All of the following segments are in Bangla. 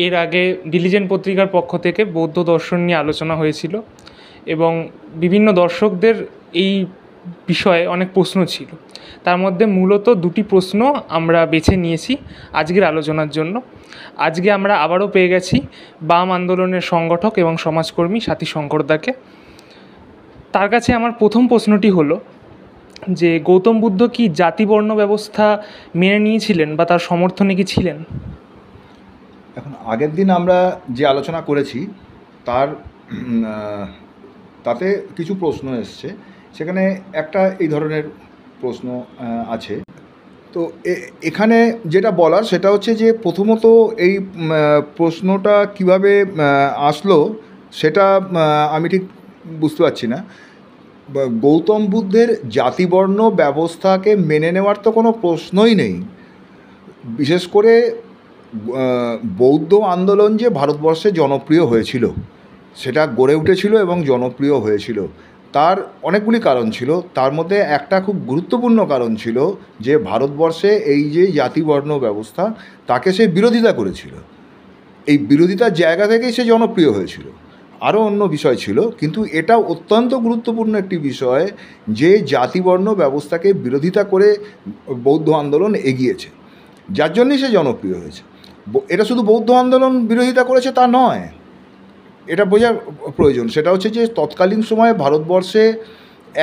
এর আগে ডিলিজেন্ট পত্রিকার পক্ষ থেকে বৌদ্ধ দর্শন নিয়ে আলোচনা হয়েছিল এবং বিভিন্ন দর্শকদের এই বিষয়ে অনেক প্রশ্ন ছিল। তার মধ্যে মূলত দুটি প্রশ্ন আমরা বেছে নিয়েছি আজকের আলোচনার জন্য। আজকে আমরা আবারও পেয়ে গেছি বাম আন্দোলনের সংগঠক এবং সমাজকর্মী সাথী শঙ্করদাকে। তার কাছে আমার প্রথম প্রশ্নটি হলো যে গৌতম বুদ্ধ কি জাতিবর্ণ ব্যবস্থা মেনে নিয়েছিলেন বা তার সমর্থনে কি ছিলেন? এখন আগের দিন আমরা যে আলোচনা করেছি তার তাতে কিছু প্রশ্ন এসছে, সেখানে একটা এই ধরনের প্রশ্ন আছে। তো এখানে যেটা বলার সেটা হচ্ছে যে প্রথমত এই প্রশ্নটা কিভাবে আসলো সেটা আমি ঠিক বুঝতে পারছি না। গৌতম বুদ্ধের জাতিবর্ণ ব্যবস্থাকে মেনে নেওয়ার তো কোনো প্রশ্নই নেই। বিশেষ করে বৌদ্ধ আন্দোলন যে ভারতবর্ষে জনপ্রিয় হয়েছিল, সেটা গড়ে উঠেছিল এবং জনপ্রিয় হয়েছিল, তার অনেকগুলি কারণ ছিল। তার মধ্যে একটা খুব গুরুত্বপূর্ণ কারণ ছিল যে ভারতবর্ষে এই যে জাতিবর্ণ ব্যবস্থা, তাকে সে বিরোধিতা করেছিল। এই বিরোধিতার জায়গা থেকেই সে জনপ্রিয় হয়েছিল। আরও অন্য বিষয় ছিল, কিন্তু এটা অত্যন্ত গুরুত্বপূর্ণ একটি বিষয় যে জাতিবর্ণ ব্যবস্থাকে বিরোধিতা করে বৌদ্ধ আন্দোলন এগিয়েছে, যার জন্যই সে জনপ্রিয় হয়েছে। এটা শুধু বৌদ্ধ আন্দোলন বিরোধিতা করেছে তা নয়, এটা বোঝার প্রয়োজন। সেটা হচ্ছে যে তৎকালীন সময়ে ভারতবর্ষে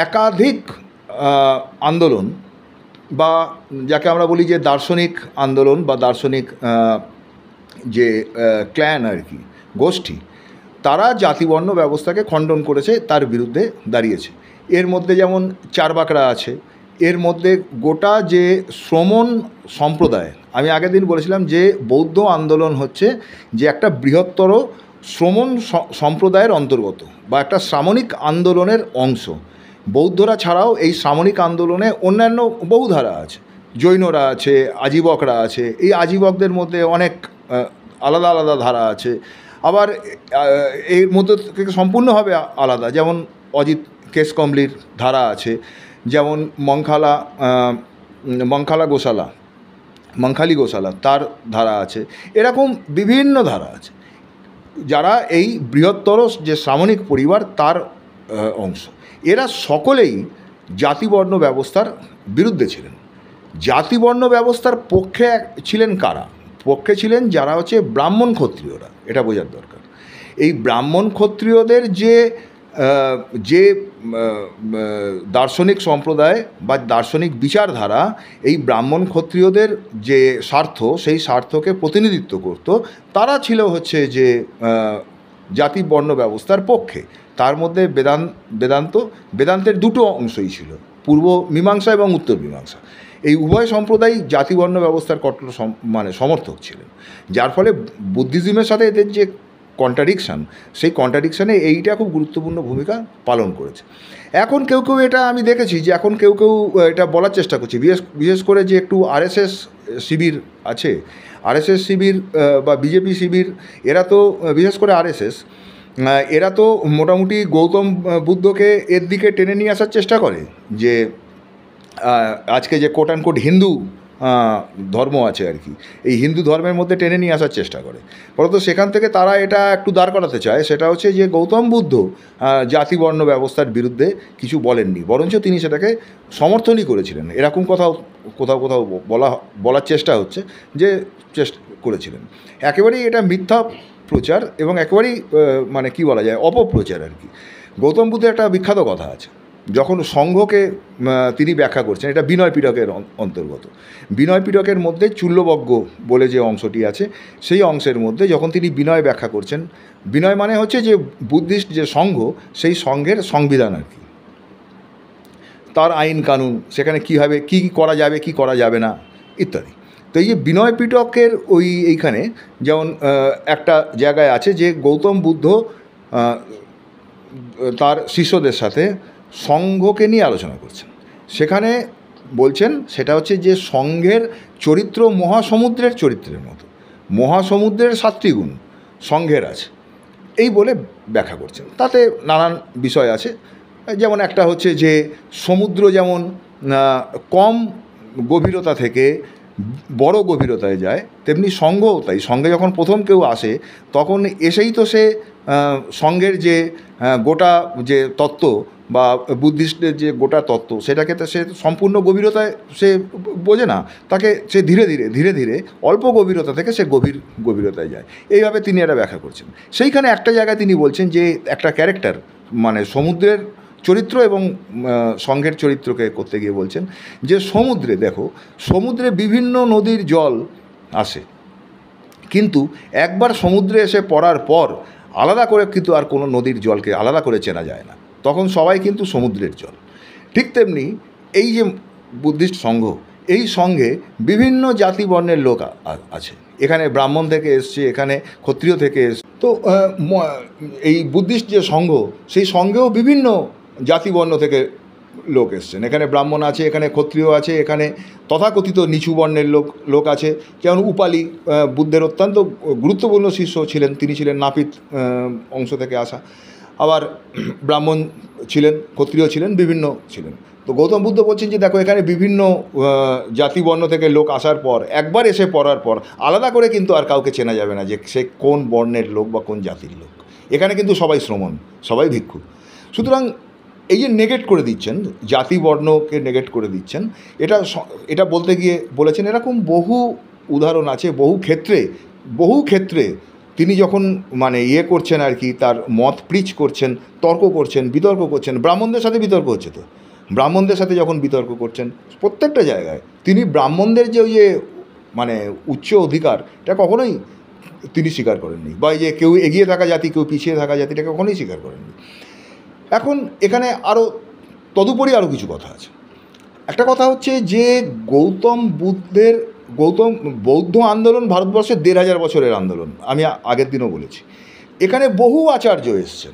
একাধিক আন্দোলন, বা যাকে আমরা বলি যে দার্শনিক আন্দোলন বা দার্শনিক যে ক্ল্যান আর কি, গোষ্ঠী, তারা জাতিবর্ণ ব্যবস্থাকে খণ্ডন করেছে, তার বিরুদ্ধে দাঁড়িয়েছে। এর মধ্যে যেমন চারবাকরা আছে, এর মধ্যে গোটা যে শ্রমণ সম্প্রদায়, আমি আগের দিন বলেছিলাম যে বৌদ্ধ আন্দোলন হচ্ছে যে একটা বৃহত্তর শ্রমণ সম্প্রদায়ের অন্তর্গত বা একটা সামরিক আন্দোলনের অংশ। বৌদ্ধরা ছাড়াও এই সামরিক আন্দোলনে অন্যান্য বহু ধারা আছে, জৈনরা আছে, আজীবকরা আছে। এই আজীবকদের মধ্যে অনেক আলাদা আলাদা ধারা আছে, আবার এর মধ্যে থেকে সম্পূর্ণভাবে আলাদা, যেমন অজিত কেশকমলির ধারা আছে, যেমন মঙ্খালি গোশালা তার ধারা আছে। এরকম বিভিন্ন ধারা আছে, যারা এই বৃহত্তর যে সামরিক পরিবার তার অংশ। এরা সকলেই জাতিবর্ণ ব্যবস্থার বিরুদ্ধে ছিলেন। জাতিবর্ণ ব্যবস্থার পক্ষে ছিলেন কারা? পক্ষে ছিলেন যারা হচ্ছে ব্রাহ্মণ ক্ষত্রিয়রা। এটা বোঝার দরকার। এই ব্রাহ্মণ ক্ষত্রিয়দের যে দার্শনিক সম্প্রদায় বা দার্শনিক বিচারধারা, এই ব্রাহ্মণ ক্ষত্রিয়দের যে স্বার্থ, সেই স্বার্থকে প্রতিনিধিত্ব করত, তারা ছিল হচ্ছে যে জাতিবর্ণ ব্যবস্থার পক্ষে। তার মধ্যে বেদান্তের দুটো অংশই ছিল, পূর্ব মীমাংসা এবং উত্তর মীমাংসা। এই উভয় সম্প্রদায় জাতিবর্ণ ব্যবস্থার কঠোর সমর্থক ছিলেন, যার ফলে বুদ্ধিজমের সাথে এদের যে কন্ট্রাডিকশান, সেই কন্ট্রাডিকশানে এইটা খুব গুরুত্বপূর্ণ ভূমিকা পালন করেছে। এখন কেউ কেউ এটা আমি দেখেছি যে এখন কেউ কেউ এটা বলার চেষ্টা করছে, বিশেষ করে যে একটু আরএসএস শিবির আছে, আরএসএস শিবির বা বিজেপি শিবির, এরা তো, বিশেষ করে আরএসএস, এরা তো মোটামুটি গৌতম বুদ্ধকে এর দিকে টেনে নিয়ে আসার চেষ্টা করে যে আজকে যে কোট অ্যান্ড কোট হিন্দু ধর্ম আছে আর কি, এই হিন্দু ধর্মের মধ্যে টেনে নিয়ে আসার চেষ্টা করে। পরন্ত সেখান থেকে তারা এটা একটু দাঁড় করাতে চায়, সেটা হচ্ছে যে গৌতম বুদ্ধ জাতিবর্ণ ব্যবস্থার বিরুদ্ধে কিছু বলেননি, বরঞ্চ তিনি সেটাকে সমর্থনই করেছিলেন। এরকম কোথাও বলার চেষ্টা হচ্ছে যে চেষ্টা করেছিলেন। একেবারেই এটা মিথ্যা প্রচার এবং একেবারেই মানে কি বলা যায়, অপপ্রচার আর কি। গৌতম বুদ্ধের একটা বিখ্যাত কথা আছে, যখন সংঘকে তিনি ব্যাখ্যা করছেন, এটা বিনয় পিটকের অন্তর্গত। বিনয় পিটকের মধ্যে চুল্লবজ্ঞ বলে যে অংশটি আছে, সেই অংশের মধ্যে যখন তিনি বিনয় ব্যাখ্যা করছেন, বিনয় মানে হচ্ছে যে বুদ্ধিস্ট যে সংঘ, সেই সংঘের সংবিধান আর কি, তার আইন কানুন, সেখানে কীভাবে কী করা যাবে কী করা যাবে না ইত্যাদি। তো এই যে বিনয় পিটকের এইখানে যেমন একটা জায়গায় আছে যে গৌতম বুদ্ধ তার শিষ্যদের সাথে সংঘকে নিয়ে আলোচনা করছেন। সেখানে বলছেন সেটা হচ্ছে যে সংঘের চরিত্র মহাসমুদ্রের চরিত্রের মতো, মহাসমুদ্রের 7টি গুণ সংঘের আছে, এই বলে ব্যাখ্যা করছেন। তাতে নানান বিষয় আছে, যেমন একটা হচ্ছে যে সমুদ্র যেমন কম গভীরতা থেকে বড় গভীরতায় যায়, তেমনি সঙ্ঘও তাই। সঙ্গে যখন প্রথম কেউ আসে তখন এসেই তো সে সঙ্ঘের যে গোটা যে তত্ত্ব বা বুদ্ধিস্টের যে গোটা তত্ত্ব সেটাকে তো সে সম্পূর্ণ গভীরতায় সে বোঝে না, তাকে সে ধীরে ধীরে ধীরে ধীরে অল্প গভীরতা থেকে সে গভীরতায় যায়। এইভাবে তিনি এটা ব্যাখ্যা করছেন। সেইখানে একটা জায়গায় তিনি বলছেন যে একটা ক্যারেক্টার মানে সমুদ্রের চরিত্র এবং সঙ্ঘের চরিত্রকে করতে গিয়ে বলছেন যে সমুদ্রে দেখো, সমুদ্রে বিভিন্ন নদীর জল আসে, কিন্তু একবার সমুদ্রে এসে পড়ার পর আলাদা করে কিন্তু আর কোনো নদীর জলকে আলাদা করে চেনা যায় না, তখন সবাই কিন্তু সমুদ্রের জল। ঠিক তেমনি এই যে বুদ্ধিস্ট সংঘ, এই সঙ্গে বিভিন্ন জাতি বর্ণের লোক আছে। এখানে ব্রাহ্মণ থেকে এসছে, এখানে ক্ষত্রিয় থেকে এসছে। তো এই বুদ্ধিস্ট যে সংঘ, সেই সঙ্গেও বিভিন্ন জাতিবর্ণ থেকে লোক এসছেন। এখানে ব্রাহ্মণ আছে, এখানে ক্ষত্রিয় আছে, এখানে তথাকথিত নিচু বর্ণের লোক আছে। যেমন উপালি বুদ্ধের অত্যন্ত গুরুত্বপূর্ণ শিষ্য ছিলেন, তিনি ছিলেন নাপিত অংশ থেকে আসা। আবার ব্রাহ্মণ ছিলেন, ক্ষত্রিয় ছিলেন, বিভিন্ন ছিলেন। তো গৌতম বুদ্ধ বলছেন যে দেখো, এখানে বিভিন্ন জাতিবর্ণ থেকে লোক আসার পর একবার এসে পড়ার পর আলাদা করে কিন্তু আর কাউকে চেনা যাবে না যে সে কোন বর্ণের লোক বা কোন জাতির লোক। এখানে কিন্তু সবাই শ্রমণ, সবাই ভিক্ষু। সুতরাং এই যে নেগেট করে দিচ্ছেন, জাতি বর্ণকে নেগেট করে দিচ্ছেন, এটা বলতে গিয়ে বলেছেন এরকম বহু উদাহরণ আছে। বহু ক্ষেত্রে তিনি যখন মানে করছেন আর কি, তার মত প্রিচ করছেন, তর্ক করছেন, বিতর্ক করছেন, ব্রাহ্মণদের সাথে বিতর্ক হচ্ছে, তো ব্রাহ্মণদের সাথে যখন বিতর্ক করছেন প্রত্যেকটা জায়গায় তিনি ব্রাহ্মণদের যে ওই যে মানে উচ্চ অধিকার, এটা কখনোই তিনি স্বীকার করেননি, বা যে কেউ এগিয়ে থাকা জাতি, কেউ পিছিয়ে থাকা জাতিটা কখনোই স্বীকার করেননি। এখন এখানে আরও তদুপরি আরও কিছু কথা আছে। একটা কথা হচ্ছে যে বৌদ্ধ আন্দোলন ভারতবর্ষের ১৫০০ বছরের আন্দোলন, আমি আগের দিনও বলেছি। এখানে বহু আচার্য এসছেন,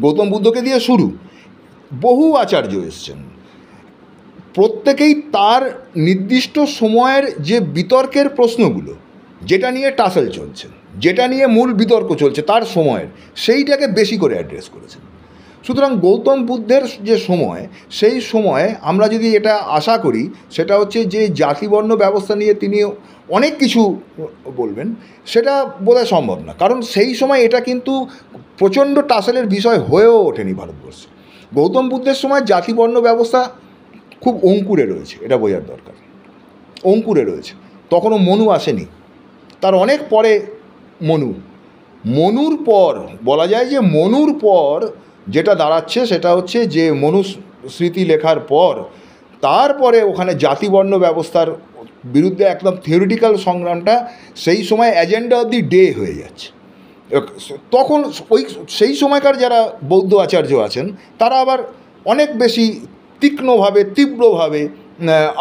গৌতম বুদ্ধকে দিয়ে শুরু, বহু আচার্য এসছেন। প্রত্যেকেই তার নির্দিষ্ট সময়ের যে বিতর্কের প্রশ্নগুলো, যেটা নিয়ে টাসেল চলছে, যেটা নিয়ে মূল বিতর্ক চলছে তার সময়ের, সেইটাকে বেশি করে অ্যাড্রেস করেছেন। সুতরাং গৌতম বুদ্ধের যে সময়, সেই সময়ে আমরা যদি এটা আশা করি, সেটা হচ্ছে যে জাতিবর্ণ ব্যবস্থা নিয়ে তিনি অনেক কিছু বলবেন, সেটা বোধহয় সম্ভব না। কারণ সেই সময় এটা কিন্তু প্রচণ্ড টাসেলের বিষয় হয়েও ওঠেনি ভারতবর্ষে। গৌতম বুদ্ধের সময় জাতিবর্ণ ব্যবস্থা খুব অঙ্কুরে রয়েছে, এটা বোঝার দরকার। অঙ্কুরে রয়েছে, তখনও মনু আসেনি, তার অনেক পরে মনুর পর বলা যায় যে মনুর পর যেটা দাঁড়াচ্ছে সেটা হচ্ছে যে মনুস্মৃতি লেখার পর তারপরে ওখানে জাতিবর্ণ ব্যবস্থার বিরুদ্ধে একদম থিওরিটিক্যাল সংগ্রামটা সেই সময় অ্যাজেন্ডা অফ দি ডে হয়ে যাচ্ছে। তখন সেই সময়কার যারা বৌদ্ধ আচার্য আছেন তারা আবার অনেক বেশি তীব্রভাবে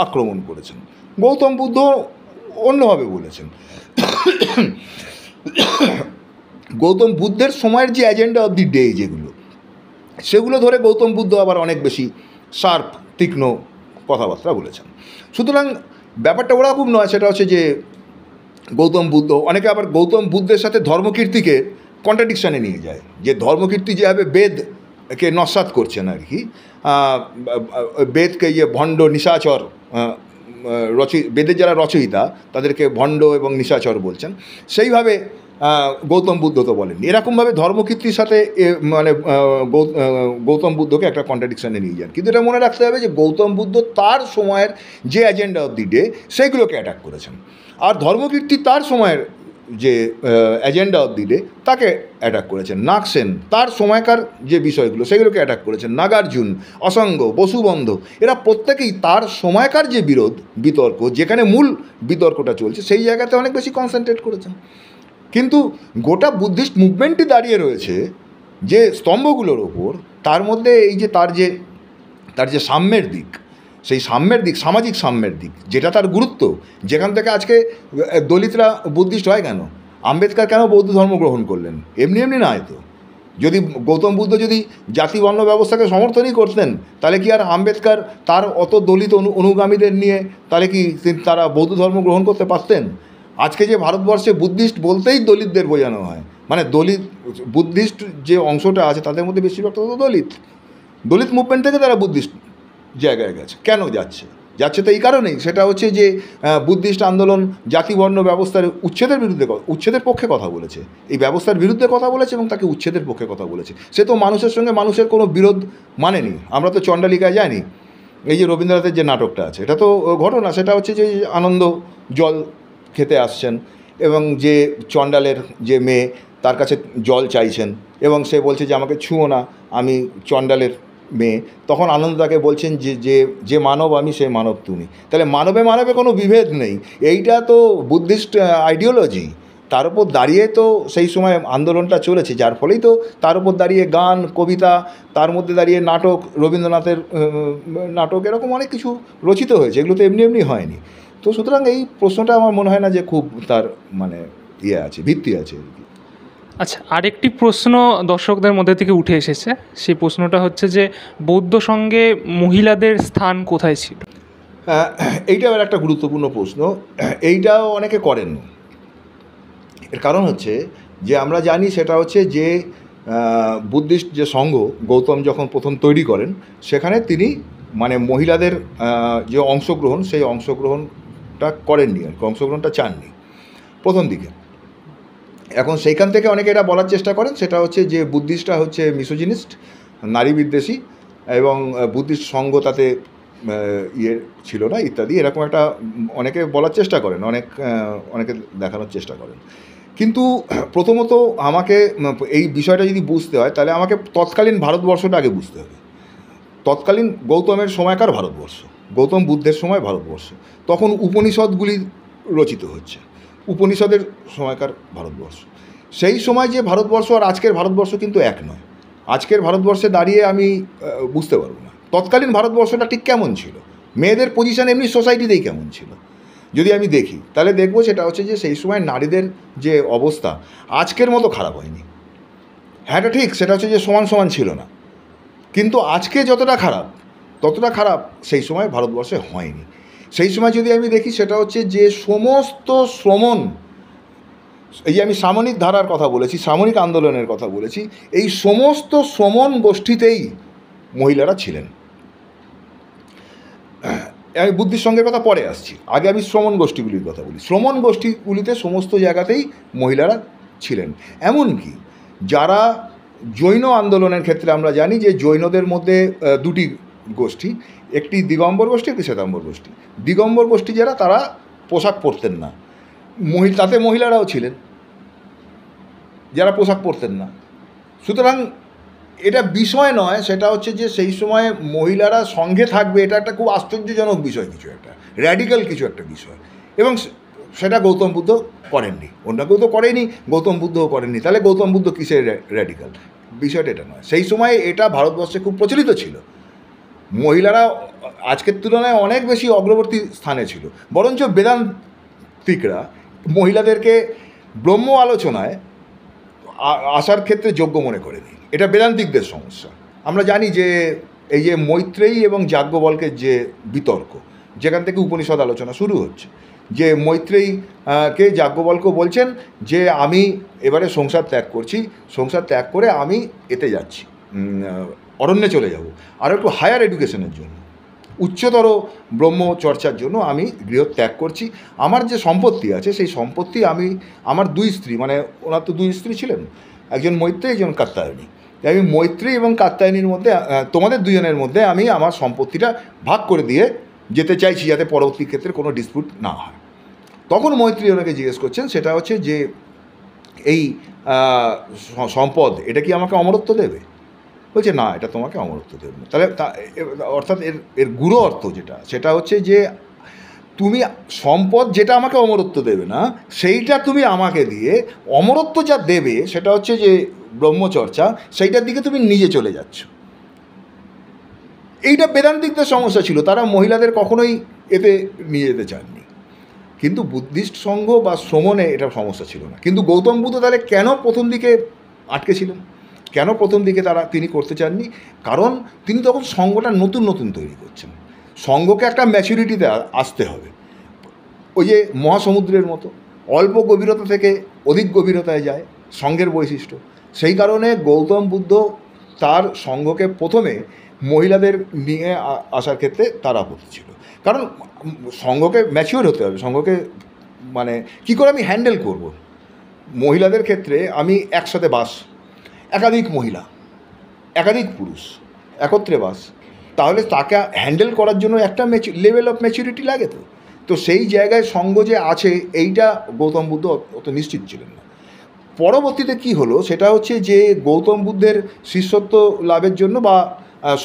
আক্রমণ করেছেন। গৌতম বুদ্ধ অন্যভাবে বলেছেন। গৌতম বুদ্ধের সময়ের যে অ্যাজেন্ডা অফ দি ডে যেগুলো, সেগুলো ধরে গৌতম বুদ্ধ আবার অনেক বেশি তীক্ষ্ণ কথাবার্তা বলেছেন। সুতরাং ব্যাপারটা ওরকম নয়, সেটা হচ্ছে যে গৌতম বুদ্ধ, অনেকে আবার গৌতম বুদ্ধের সাথে ধর্মকীর্তিকে কন্ট্রাডিকশানে নিয়ে যায়, যে ধর্মকীর্তি যেভাবে বেদকে নস্যাৎ করছেন আর কি, বেদকে ভণ্ড নিশাচর বেদের যারা রচয়িতা তাদেরকে ভণ্ড এবং নিশাচর বলছেন, সেইভাবে গৌতম বুদ্ধ তো বলেননি। এরকমভাবে ধর্মকীর্তির সাথে মানে গৌতম বুদ্ধকে একটা কন্ট্রাডিকশানে নিয়ে যান। কিন্তু এটা মনে রাখতে হবে যে গৌতম বুদ্ধ তার সময়ের যে অ্যাজেন্ডা অফ দি ডে সেইগুলোকে অ্যাটাক করেছেন, আর ধর্মকীর্তি তার সময়ের যে অ্যাজেন্ডা অফ দি ডে তাকে অ্যাটাক করেছেন। নাগসেন তার সময়কার যে বিষয়গুলো সেগুলোকে অ্যাটাক করেছেন। নাগার্জুন, অসঙ্গ, বসুবন্ধ, এরা প্রত্যেকেই তার সময়কার যে বিতর্ক, যেখানে মূল বিতর্কটা চলছে সেই জায়গাতে অনেক বেশি কনসেন্ট্রেট করেছেন। কিন্তু গোটা বুদ্ধিস্ট মুভমেন্টই দাঁড়িয়ে রয়েছে যে স্তম্ভগুলোর ওপর, তার মধ্যে এই যে তার যে সাম্যের দিক, সেই সাম্যের দিক, সামাজিক সাম্যের দিক, যেটা তার গুরুত্ব, যেখান থেকে আজকে দলিতরা বুদ্ধিস্ট হয় কেন, আম্বেদকর কেন বৌদ্ধ ধর্ম গ্রহণ করলেন, এমনি নয় তো। যদি গৌতম বুদ্ধ যদি জাতিবর্ণ ব্যবস্থাকে সমর্থনই করতেন, তাহলে কি আর আম্বেদকর তার অত দলিত অনুগামীদের নিয়ে তাহলে কি তারা বৌদ্ধ ধর্ম গ্রহণ করতে পারতেন? আজকে যে ভারতবর্ষে বুদ্ধিস্ট বলতেই দলিতদের বোঝানো হয়, মানে বুদ্ধিস্ট যে অংশটা আছে তাদের মধ্যে বেশিরভাগটা তো দলিত মুভমেন্ট থেকে তারা বুদ্ধিস্ট জায়গায় গেছে। কেন যাচ্ছে? যাচ্ছে তো এই কারণেই, সেটা হচ্ছে যে বুদ্ধিস্ট আন্দোলন জাতিবর্ণ ব্যবস্থার উচ্ছেদের পক্ষে কথা বলেছে, এই ব্যবস্থার বিরুদ্ধে কথা বলেছে এবং তাকে উচ্ছেদের পক্ষে কথা বলেছে। সে তো মানুষের সঙ্গে মানুষের কোনো বিরোধ মানেনি। আমরা তো চণ্ডালিকায় যাইনি। এই যে রবীন্দ্রনাথের যে নাটকটা আছে, এটা তো ঘটনা, সেটা হচ্ছে যে আনন্দ জল খেতে আসছেন এবং যে চণ্ডালের যে মেয়ে তার কাছে জল চাইছেন এবং সে বলছে যে আমাকে ছুঁয়ো না, আমি চণ্ডালের মেয়ে। তখন আনন্দ তাকে বলছেন যে যে যে মানব আমি, সে মানব তুমি। তাহলে মানবে মানবে কোনো বিভেদ নেই, এইটা তো বুদ্ধিস্ট আইডিওলজি। তার উপর দাঁড়িয়ে তো সেই সময় আন্দোলনটা চলেছে, যার ফলেই তো তার উপর দাঁড়িয়ে গান, কবিতা, তার মধ্যে দাঁড়িয়ে নাটক, রবীন্দ্রনাথের নাটক, এরকম অনেক কিছু রচিত হয়েছে। এগুলো তো এমনি এমনি হয়নি। তো সুতরাং এই প্রশ্নটা আমার মনে হয় না যে খুব তার মানে ইয়ে আছে, ভিত্তি আছে। আচ্ছা, আরেকটি প্রশ্ন দর্শকদের মধ্যে থেকে উঠে এসেছে। সেই প্রশ্নটা হচ্ছে যে বৌদ্ধ সঙ্গে মহিলাদের স্থান কোথায় ছিল? এইটাও একটা গুরুত্বপূর্ণ প্রশ্ন। এইটাও অনেকে করেন। এর কারণ হচ্ছে যে আমরা জানি সেটা হচ্ছে যে বুদ্ধিস্ট যে সংঘ গৌতম যখন প্রথম তৈরি করেন, সেখানে তিনি মানে মহিলাদের যে অংশগ্রহণ, সেই অংশগ্রহণটা করেননি, আর কি অংশগ্রহণটা চাননি প্রথম দিকে। এখন সেইখান থেকে অনেকে এটা বলার চেষ্টা করেন, সেটা হচ্ছে যে বুদ্ধিস্টরা হচ্ছে মিসোজিনিস্ট, নারী বিদ্বেষী, এবং বুদ্ধিস্ট সংঘ তাতে ইয়ে ছিল না ইত্যাদি, এরকম একটা অনেকে বলার চেষ্টা করেন, অনেকে দেখানোর চেষ্টা করেন। কিন্তু প্রথমত আমাকে এই বিষয়টা যদি বুঝতে হয়, তাহলে আমাকে তৎকালীন ভারতবর্ষটা আগে বুঝতে হবে। তৎকালীন গৌতমের সময়কার ভারতবর্ষ, গৌতম বুদ্ধের সময় ভারতবর্ষ, তখন উপনিষদগুলি রচিত হচ্ছে, উপনিষদের সময়কার ভারতবর্ষ। সেই সময় যে ভারতবর্ষ আর আজকের ভারতবর্ষ কিন্তু এক নয়। আজকের ভারতবর্ষে দাঁড়িয়ে আমি বুঝতে পারবো না তৎকালীন ভারতবর্ষটা ঠিক কেমন ছিল, মেয়েদের পজিশন এমনি সোসাইটিতেই কেমন ছিল। যদি আমি দেখি তাহলে দেখবো সেটা হচ্ছে যে সেই সময় নারীদের যে অবস্থা আজকের মতো খারাপ হয়নি। হ্যাঁ, এটা ঠিক, সেটা হচ্ছে যে সমান সমান ছিল না, কিন্তু আজকে যতটা খারাপ ততটা খারাপ সেই সময় ভারতবর্ষে হয়নি। সেই সময় যদি আমি দেখি সেটা হচ্ছে যে সমস্ত শ্রমণ, এই যে আমি সামরিক ধারার কথা বলেছি, সামরিক আন্দোলনের কথা বলেছি, এই সমস্ত শ্রমণ গোষ্ঠীতেই মহিলারা ছিলেন। আমি বুদ্ধির সঙ্গের কথা পরে আসছি, আগে আমি শ্রমণ গোষ্ঠীগুলির কথা বলি। শ্রমণ গোষ্ঠীগুলিতে সমস্ত জায়গাতেই মহিলারা ছিলেন। এমনকি যারা জৈন আন্দোলনের ক্ষেত্রে আমরা জানি যে জৈনদের মধ্যে দুটি গোষ্ঠী, একটি দিগম্বর গোষ্ঠী, একটি শ্বেতাম্বর গোষ্ঠী। দিগম্বর গোষ্ঠী যারা, তারা পোশাক পরতেন না, তাতে মহিলারাও ছিলেন যারা পোশাক পরতেন না। সুতরাং এটা বিষয় নয়, সেটা হচ্ছে যে সেই সময় মহিলারা সঙ্গে থাকবে, এটা একটা খুব আশ্চর্যজনক বিষয়, কিছু একটা র্যাডিক্যাল কিছু একটা বিষয়, এবং সেটা গৌতম বুদ্ধ করেননি। অন্য কেউ তো করেনি, গৌতম বুদ্ধও করেননি। তাহলে গৌতম বুদ্ধ কিসের র্যাডিক্যাল? বিষয়টা এটা নয়। সেই সময় এটা ভারতবর্ষে খুব প্রচলিত ছিল। মহিলারা আজকের তুলনায় অনেক বেশি অগ্রবর্তী স্থানে ছিল। বরঞ্চ বেদান্তিকরা মহিলাদেরকে ব্রহ্ম আলোচনায় আসার ক্ষেত্রে যোগ্য মনে করেনি। এটা বেদান্তিকদের সমস্যা। আমরা জানি যে এই যে মৈত্রেয়ী এবং যাজ্ঞবল্কের যে বিতর্ক, যেখান থেকে উপনিষদ আলোচনা শুরু হচ্ছে, যে মৈত্রেয়ীকে যাজ্ঞবল্ক্য বলছেন যে আমি এবারে সংসার ত্যাগ করছি, সংসার ত্যাগ করে আমি এতে যাচ্ছি, অরণ্যে চলে যাব, আর একটু হায়ার এডুকেশনের জন্য, উচ্চতর ব্রহ্মচর্চার জন্য আমি গৃহ ত্যাগ করছি। আমার যে সম্পত্তি আছে সেই সম্পত্তি আমি আমার দুই স্ত্রী, মানে ওনার তো দুই স্ত্রী ছিলেন, একজন মৈত্রেয়ী, একজন কাত্যায়নী, আমি মৈত্রেয়ী এবং কাত্যায়নীর মধ্যে, তোমাদের দুজনের মধ্যে আমি আমার সম্পত্তিটা ভাগ করে দিয়ে যেতে চাইছি, যাতে পরবর্তী ক্ষেত্রে কোনো ডিসপিউট না হয়। তখন মৈত্রেয়ী ওনাকে জিজ্ঞেস করছেন, সেটা হচ্ছে যে এই সম্পদ এটা কি আমাকে অমরত্ব দেবে? বলছে না, এটা তোমাকে অমরত্ব দেবে না। তাহলে অর্থাৎ এর গুরু অর্থ যেটা, সেটা হচ্ছে যে তুমি সম্পদ যেটা আমাকে অমরত্ব দেবে না, সেইটা তুমি আমাকে দিয়ে অমরত্ব যা দেবে, সেটা হচ্ছে যে ব্রহ্মচর্চা, সেইটার দিকে তুমি নিজে চলে যাচ্ছ। এইটা বেদান্তিকদের সমস্যা ছিল, তারা মহিলাদের কখনোই এতে নিয়ে যেতে চাননি। কিন্তু বুদ্ধিস্ট সংঘ বা শ্রমণে এটা সমস্যা ছিল না। কিন্তু গৌতম বুদ্ধ তাহলে কেন প্রথম দিকে আটকে ছিলেন, কেন প্রথম দিকে তিনি করতে চাননি? কারণ তিনি তখন সংঘটা নতুন নতুন তৈরি করছেন। সংঘকে একটা ম্যাচুরিটিতে আসতে হবে, ওই যে মহাসমুদ্রের মতো অল্প গভীরতা থেকে অধিক গভীরতায় যায় সংঘের বৈশিষ্ট্য। সেই কারণে গৌতম বুদ্ধ তার সঙ্ঘকে প্রথমে মহিলাদের নিয়ে আসার ক্ষেত্রে তার আপত্তি ছিল। কারণ সঙ্ঘকে ম্যাচিওর হতে হবে, সঙ্ঘকে মানে কী করে আমি হ্যান্ডেল করব। মহিলাদের ক্ষেত্রে আমি একসাথে বাস, একাধিক মহিলা, একাধিক পুরুষ একত্রে বাস, তাহলে তাকে হ্যান্ডেল করার জন্য একটা লেভেল অফ ম্যাচুরিটি লাগে। তো সেই জায়গায় সঙ্ঘ যে আছে এইটা গৌতম বুদ্ধ অত নিশ্চিত ছিলেন না। পরবর্তীতে কি হলো সেটা হচ্ছে যে গৌতম বুদ্ধের শিষ্যত্ব লাভের জন্য বা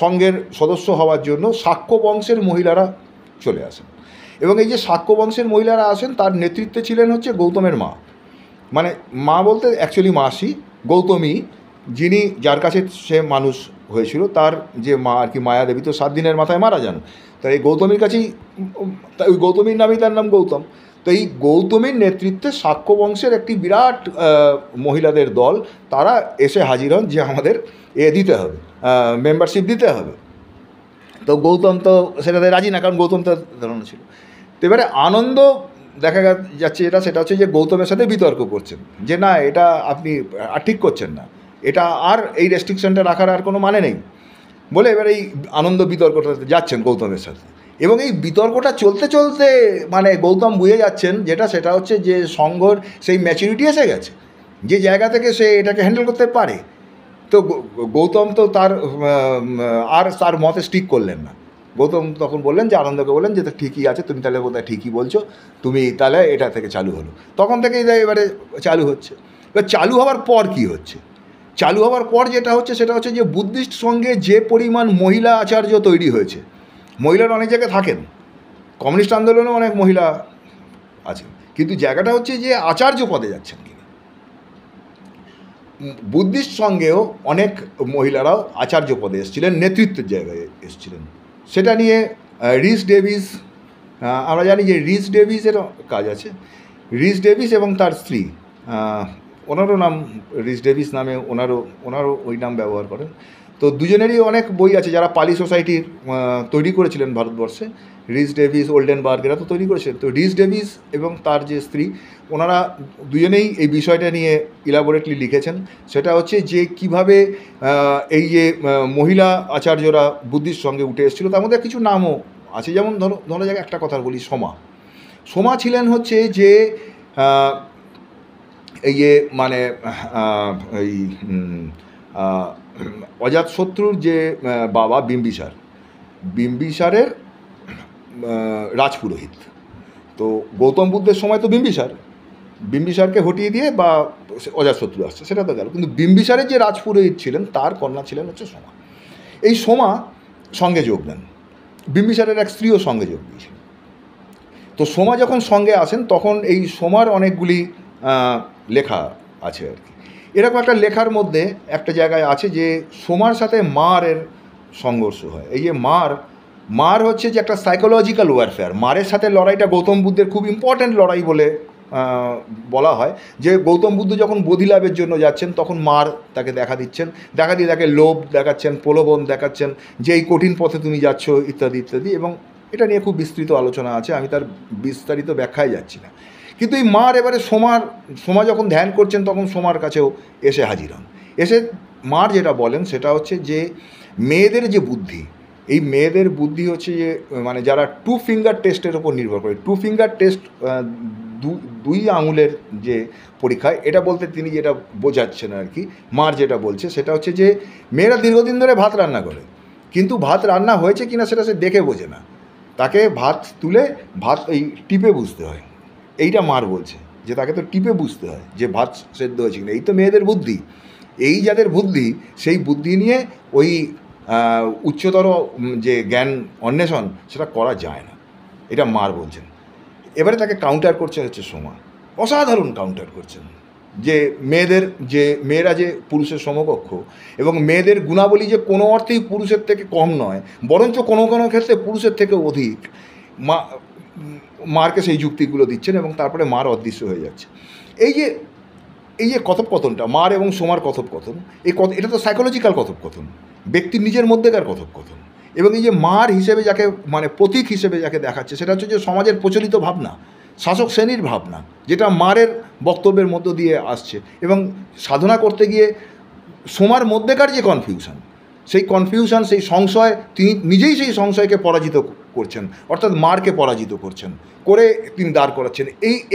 সঙ্ঘের সদস্য হওয়ার জন্য শাক্য বংশের মহিলারা চলে আসেন, এবং এই যে শাক্য বংশের মহিলারা আসেন তার নেতৃত্বে ছিলেন হচ্ছে গৌতমের মা, মানে মা বলতে অ্যাকচুয়ালি মাসি গৌতমী, যিনি যার কাছে সে মানুষ হয়েছিল, তার যে মা আর কি মায়া দেবী তো 7 দিনের মাথায় মারা যান। তাই এই গৌতমীর কাছেই, ওই গৌতমীর নামেই তার নাম গৌতম। তো এই গৌতমীর নেতৃত্বে শাক্য বংশের একটি বিরাট মহিলাদের দল, তারা এসে হাজির হন যে আমাদের দিতে হবে, মেম্বারশিপ দিতে হবে। তো গৌতম তো সেটাতে রাজি না, কারণ গৌতম তার ধারণা ছিল। তো এবারে আনন্দ দেখা যাচ্ছে সেটা হচ্ছে যে গৌতমের সাথে বিতর্ক করছেন যে না এটা আপনি আর ঠিক করছেন না, এটা আর এই রেস্ট্রিকশনটা রাখার আর কোনো মানে নেই বলে এবার এই আনন্দ বিতর্কটা যাচ্ছেন গৌতমের সাথে। এবং এই বিতর্কটা চলতে চলতে মানে গৌতম বুঝে যাচ্ছেন সেটা হচ্ছে যে সঙ্ঘর সেই ম্যাচুরিটি এসে গেছে, যে জায়গা থেকে সে এটাকে হ্যান্ডেল করতে পারে। তো গৌতম তো তার মতে স্টিক করলেন না। গৌতম তখন বললেন যে আনন্দকে বললেন যে ঠিকই আছে, তুমি তাহলে বোধহয় ঠিকই বলছো, তুমি তাহলে এটা থেকে চালু হলো। তখন থেকেই এবারে চালু হচ্ছে। এবার চালু হওয়ার পর কি হচ্ছে, চালু হওয়ার পর যেটা হচ্ছে সেটা হচ্ছে যে বুদ্ধিস্ট সঙ্গে যে পরিমাণ মহিলা আচার্য তৈরি হয়েছে, মহিলারা অনেক জায়গায় থাকেন, কমিউনিস্ট আন্দোলনে অনেক মহিলা আছেন, কিন্তু জায়গাটা হচ্ছে যে আচার্য পদে যাচ্ছেন কিনা। বুদ্ধিস্ট সঙ্গেও অনেক মহিলারাও আচার্য পদে এসেছিলেন, নেতৃত্বের জায়গায় এসেছিলেন। সেটা নিয়ে রিস ডেভিস, আমরা জানি যে রিস ডেভিসের কাজ আছে। রিস ডেভিস এবং তার স্ত্রী, ওনারও নাম রিস ডেভিস নামে, ওনারও ওই নাম ব্যবহার করেন। তো দুজনেরই অনেক বই আছে, যারা পালি সোসাইটির তৈরি করেছিলেন ভারতবর্ষে, রিস ডেভিস, ওল্ডেনবার্গ এরা তো তৈরি করেছিলেন। তো রিস ডেভিস এবং তার যে স্ত্রী, ওনারা দুজনেই এই বিষয়টা নিয়ে ইলাবোরেটলি লিখেছেন। সেটা হচ্ছে যে কীভাবে এই যে মহিলা আচার্যরা বুদ্ধির সঙ্গে উঠে এসেছিলো, তার মধ্যে কিছু নামও আছে। যেমন ধরো যাক একটা কথা বলি, সোমা ছিলেন হচ্ছে যে এই যে মানে এই অজাতশত্রুর যে বাবা বিম্বিসারের রাজপুরোহিত। তো গৌতম বুদ্ধের সময় তো বিম্বিসারকে হটিয়ে দিয়ে বা অজাতশত্রু আসছে, সেটা তো গেল। কিন্তু বিম্বিসারের যে রাজপুরোহিত ছিলেন তার কন্যা ছিলেন হচ্ছে সোমা। এই সোমা সঙ্গে যোগ দেন, বিম্বিসারের এক স্ত্রীও সঙ্গে যোগ দিয়েছেন। তো সোমা যখন সঙ্গে আসেন তখন এই সোমার অনেকগুলি লেখা আছে আর কি। এরকম একটা লেখার মধ্যে একটা জায়গায় আছে যে সোমার সাথে মারের সংঘর্ষ হয়। এই যে মার হচ্ছে যে একটা সাইকোলজিক্যাল ওয়ারফেয়ার, মারের সাথে লড়াইটা গৌতম বুদ্ধের খুব ইম্পর্ট্যান্ট লড়াই বলে বলা হয়। যে গৌতম বুদ্ধ যখন বোধিলাভের জন্য যাচ্ছেন তখন মার তাকে দেখা দিয়ে তাকে লোভ দেখাচ্ছেন, প্রলোভন দেখাচ্ছেন যে এই কঠিন পথে তুমি যাচ্ছ ইত্যাদি ইত্যাদি। এবং এটা নিয়ে খুব বিস্তৃত আলোচনা আছে, আমি তার বিস্তারিত ব্যাখ্যায় যাচ্ছি না। কিন্তু এই মার এবারে সোমা যখন ধ্যান করছেন তখন সোমার কাছেও এসে হাজির হন। এসে মার যেটা বলেন সেটা হচ্ছে যে মেয়েদের যে বুদ্ধি, এই মেয়েদের বুদ্ধি হচ্ছে যে মানে যারা 2 ফিঙ্গার টেস্টের ওপর নির্ভর করে, 2 ফিঙ্গার টেস্ট, 2 আঙুলের যে পরীক্ষায়, এটা বলতে তিনি যেটা বোঝাচ্ছেন আর কি, মার যেটা বলছে সেটা হচ্ছে যে মেয়েরা দীর্ঘদিন ধরে ভাত রান্না করে, কিন্তু ভাত রান্না হয়েছে কিনা সেটা সে দেখে বোঝে না, তাকে ভাত তুলে এই টিপে বুঝতে হয়। এইটা মার বলছে যে তাকে তো টিপে বুঝতে হয় যে ভাত সেদ্ধ হয়েছে কিনা। এই তো মেয়েদের বুদ্ধি, এই যাদের বুদ্ধি, সেই বুদ্ধি নিয়ে ওই উচ্চতর যে জ্ঞান অন্বেষণ সেটা করা যায় না, এটা মার বলছেন। এবারে তাকে কাউন্টার করছে হচ্ছে সোমা, অসাধারণ কাউন্টার করছেন যে মেয়েরা যে পুরুষের সমকক্ষ এবং মেয়েদের গুণাবলী যে কোনো অর্থেই পুরুষের থেকে কম নয়, বরঞ্চ কোনো কোনো ক্ষেত্রে পুরুষের থেকে অধিক। মারকে সেই যুক্তিগুলো দিচ্ছেন এবং তারপরে মার অদৃশ্য হয়ে যাচ্ছে। এই যে কথোপকথনটা, মার এবং সোমার কথোপকথন, এটা তো সাইকোলজিক্যাল কথোপকথন, ব্যক্তির নিজের মধ্যেকার কথোপকথন। এবং এই যে মার হিসেবে যাকে মানে প্রতীক হিসেবে যাকে দেখাচ্ছে সেটা হচ্ছে যে সমাজের প্রচলিত ভাবনা, শাসক শ্রেণীর ভাবনা, যেটা মারের বক্তব্যের মধ্য দিয়ে আসছে। এবং সাধনা করতে গিয়ে সোমার মধ্যেকার যে কনফিউশন, সেই কনফিউশন, সেই সংশয়, তিনি নিজেই সেই সংশয়কে পরাজিত করছেন, অর্থাৎ মারকে পরাজিত করছেন, করে তিনি দাঁড় করাচ্ছেন।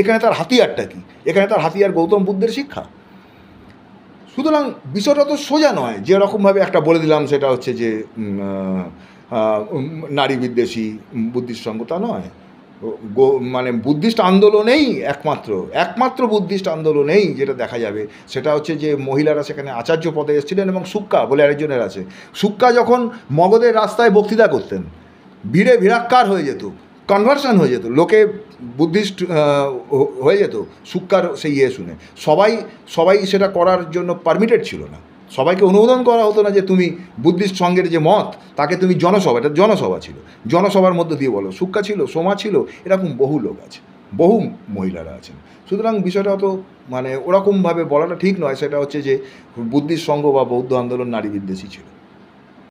এখানে তার হাতিয়ারটা কি? এখানে তার হাতিয়ার গৌতম বুদ্ধের শিক্ষা। সুতরাং বিষয়টা তো সোজা নয় যেরকমভাবে একটা বলে দিলাম সেটা হচ্ছে যে নারী বিদ্বেষী বুদ্ধিস্ট সংঘ, তা নয়। মানে বুদ্ধিস্ট আন্দোলনেই একমাত্র বুদ্ধিস্ট আন্দোলনেই যেটা দেখা যাবে সেটা হচ্ছে যে মহিলারা সেখানে আচার্য পদে এসেছিলেন, এবং সুক্কা বলে আরেকজনের আছে। সুক্কা যখন মগধের রাস্তায় বক্তৃতা করতেন, ভিড়ে ভিড়াক্কার হয়ে যেত, কনভার্সন হয়ে যেত, লোকে বুদ্ধিস্ট হয়ে যেত সুক্কার সেই শুনে। সবাই সেটা করার জন্য পারমিটেড ছিল না, সবাইকে অনুমোদন করা হতো না যে তুমি বুদ্ধিস্ট সংঘের যে মত তাকে তুমি জনসভা, এটা জনসভা ছিল, জনসভার মধ্যে দিয়ে বলো। সুক্কা ছিল, সোমা ছিল, এরকম বহু লোক আছে, বহু মহিলারা আছেন। সুতরাং বিষয়টা তো মানে ওরকমভাবে বলাটা ঠিক নয়, সেটা হচ্ছে যে বুদ্ধিস্ট সংঘ বা বৌদ্ধ আন্দোলন নারী বিদ্বেষী ছিল।